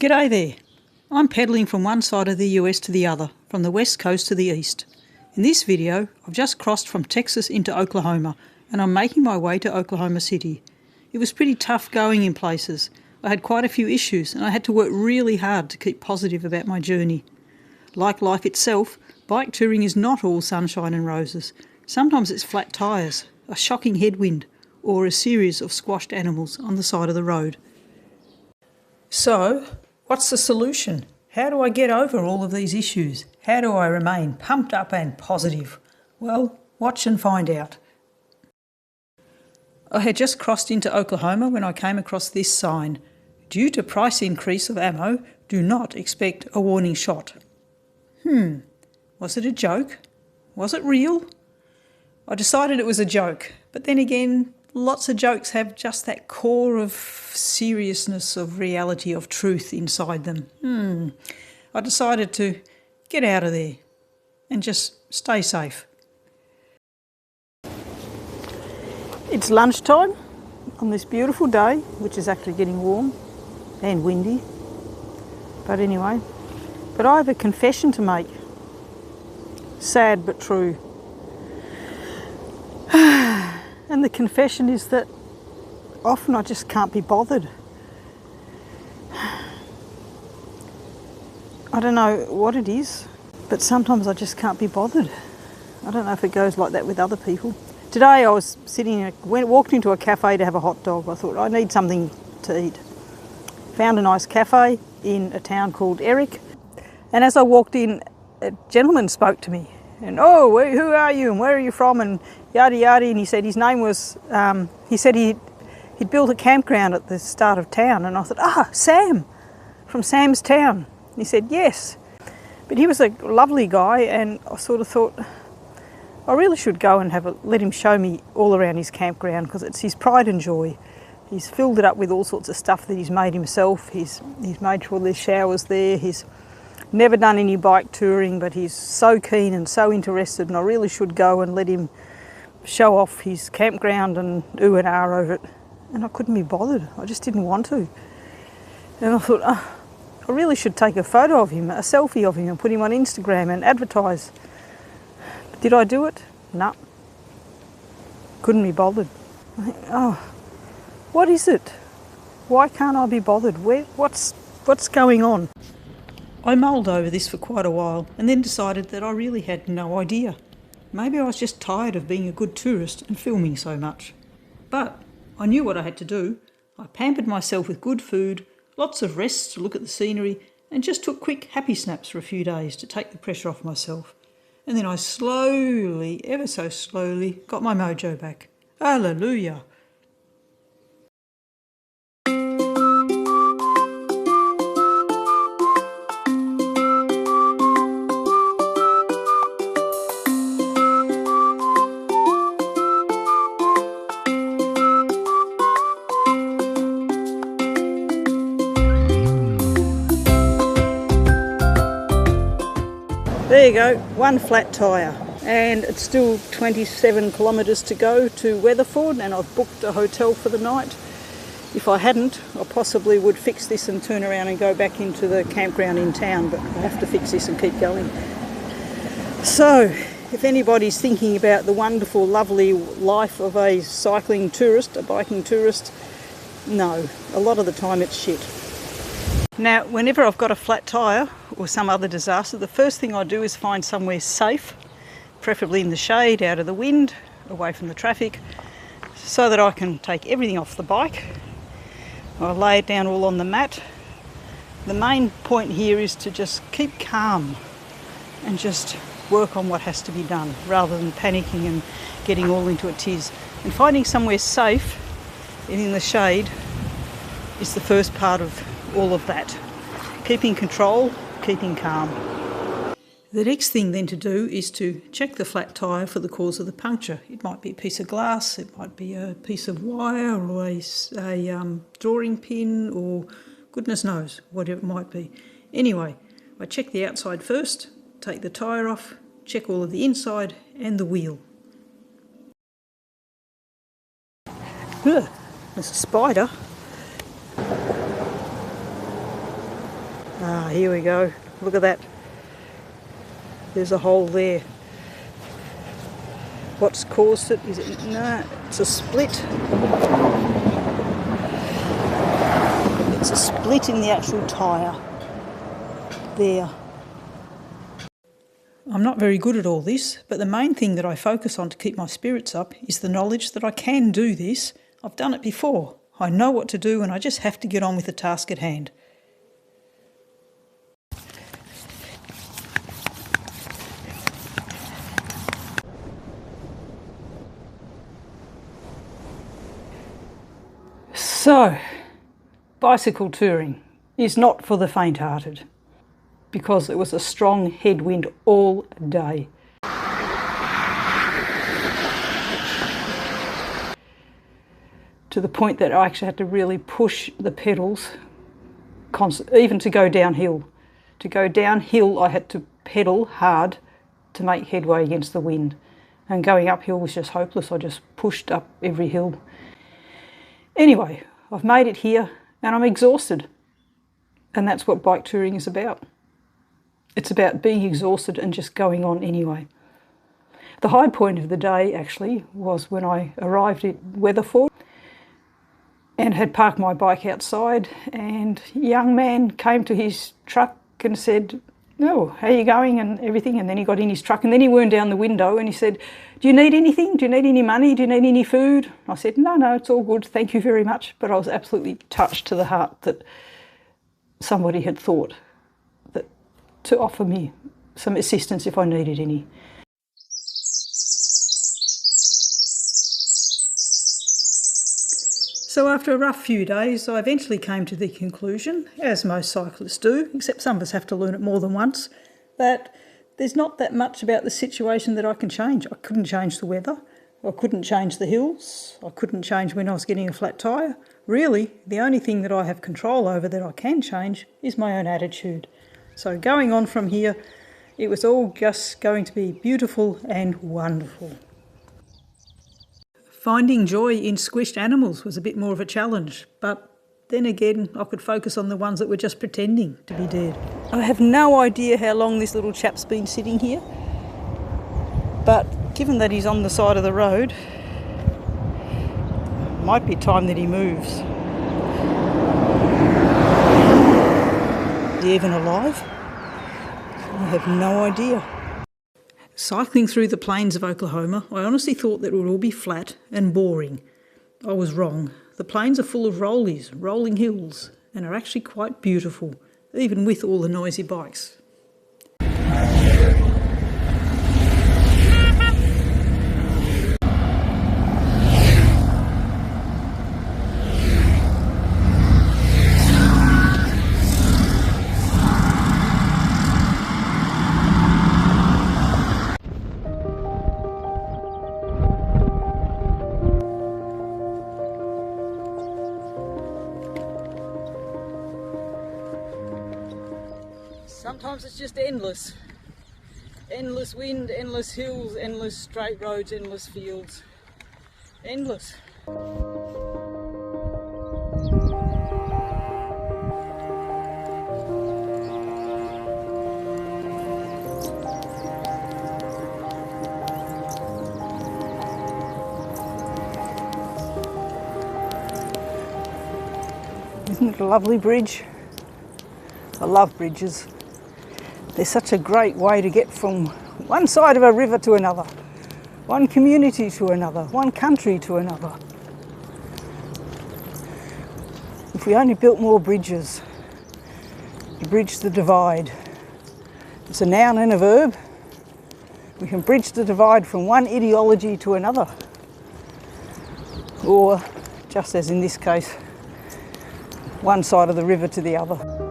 G'day there. I'm pedalling from one side of the US to the other, from the west coast to the east. In this video, I've just crossed from Texas into Oklahoma, and I'm making my way to Oklahoma City. It was pretty tough going in places. I had quite a few issues, and I had to work really hard to keep positive about my journey. Like life itself, bike touring is not all sunshine and roses. Sometimes it's flat tyres, a shocking headwind, or a series of squashed animals on the side of the road. So, what's the solution? How do I get over all of these issues? How do I remain pumped up and positive? Well, watch and find out. I had just crossed into Oklahoma when I came across this sign. Due to price increase of ammo, do not expect a warning shot. Was it a joke? Was it real? I decided it was a joke, but then again, lots of jokes have just that core of seriousness, of reality, of truth inside them. I decided to get out of there and just stay safe. It's lunchtime on this beautiful day, which is actually getting warm and windy. But anyway, I have a confession to make. Sad but true. And the confession is that often I just can't be bothered. I don't know what it is, but sometimes I just can't be bothered. I don't know if it goes like that with other people. Today I was walked into a cafe to have a hot dog. I thought I need something to eat. Found a nice cafe in a town called Eric, and as I walked in, a gentleman spoke to me. And who are you and where are you from and yada yada, and he said his name was, he said he'd built a campground at the start of town, and I thought, Sam, from Sam's Town. And he said yes, but he was a lovely guy, and I sort of thought I really should go and let him show me all around his campground, because it's his pride and joy. He's filled it up with all sorts of stuff that he's made himself. He's made sure there's showers there. He's never done any bike touring, but he's so keen and so interested, and I really should go and let him show off his campground and ooh and ah over it. And I couldn't be bothered. I just didn't want to. And I thought, I really should take a photo of him, a selfie of him, and put him on Instagram and advertise. But did I do it? No. Couldn't be bothered. I think, what is it? Why can't I be bothered? What's going on? I mulled over this for quite a while and then decided that I really had no idea. Maybe I was just tired of being a good tourist and filming so much. But I knew what I had to do. I pampered myself with good food, lots of rests to look at the scenery, and just took quick happy snaps for a few days to take the pressure off myself. And then I slowly, ever so slowly, got my mojo back. Hallelujah! There you go, one flat tyre, and it's still 27 kilometres to go to Weatherford, and I've booked a hotel for the night. If I hadn't, I possibly would fix this and turn around and go back into the campground in town, but I have to fix this and keep going. So, if anybody's thinking about the wonderful, lovely life of a cycling tourist, a biking tourist, no, a lot of the time it's shit. Now, whenever I've got a flat tyre or some other disaster, the first thing I do is find somewhere safe, preferably in the shade, out of the wind, away from the traffic, so that I can take everything off the bike. I lay it down all on the mat. The main point here is to just keep calm and just work on what has to be done, rather than panicking and getting all into a tiz. And finding somewhere safe and in the shade is the first part of all of that. Keeping control, keeping calm. The next thing then to do is to check the flat tyre for the cause of the puncture. It might be a piece of glass, it might be a piece of wire or a drawing pin, or goodness knows whatever it might be. Anyway, I check the outside first, take the tyre off, check all of the inside and the wheel. Ugh, there's a spider. Ah, here we go. Look at that. There's a hole there. What's caused it? Is it? No, it's a split. It's a split in the actual tyre. There. I'm not very good at all this, but the main thing that I focus on to keep my spirits up is the knowledge that I can do this. I've done it before. I know what to do and I just have to get on with the task at hand. So, bicycle touring is not for the faint-hearted because it was a strong headwind all day. To the point that I actually had to really push the pedals, even to go downhill. To go downhill I had to pedal hard to make headway against the wind. And going uphill was just hopeless. I just pushed up every hill. Anyway, I've made it here and I'm exhausted. And that's what bike touring is about. It's about being exhausted and just going on anyway. The high point of the day actually was when I arrived at Weatherford and had parked my bike outside, and a young man came to his truck and said, "Oh, how are you going?" and everything. And then he got in his truck and then he wound down the window and he said, "Do you need anything? Do you need any money? Do you need any food?" I said, No, it's all good. Thank you very much." But I was absolutely touched to the heart that somebody had thought that to offer me some assistance if I needed any. So after a rough few days, I eventually came to the conclusion, as most cyclists do, except some of us have to learn it more than once, that there's not that much about the situation that I can change. I couldn't change the weather, I couldn't change the hills, I couldn't change when I was getting a flat tyre. Really, the only thing that I have control over that I can change is my own attitude. So going on from here, it was all just going to be beautiful and wonderful. Finding joy in squished animals was a bit more of a challenge, but then again I could focus on the ones that were just pretending to be dead. I have no idea how long this little chap's been sitting here, but given that he's on the side of the road, it might be time that he moves. Is he even alive? I have no idea. Cycling through the plains of Oklahoma, I honestly thought that it would all be flat and boring. I was wrong. The plains are full of rollies, rolling hills, and are actually quite beautiful, even with all the noisy bikes. Sometimes it's just endless. Endless wind, endless hills, endless straight roads, endless fields. Endless. Isn't it a lovely bridge? I love bridges. They're such a great way to get from one side of a river to another, one community to another, one country to another. If we only built more bridges to bridge the divide. It's a noun and a verb. We can bridge the divide from one ideology to another. Or, just as in this case, one side of the river to the other.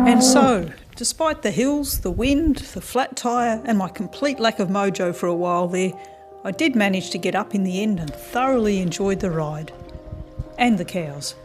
And so, despite the hills, the wind, the flat tyre and my complete lack of mojo for a while there, I did manage to get up in the end and thoroughly enjoyed the ride. And the cows.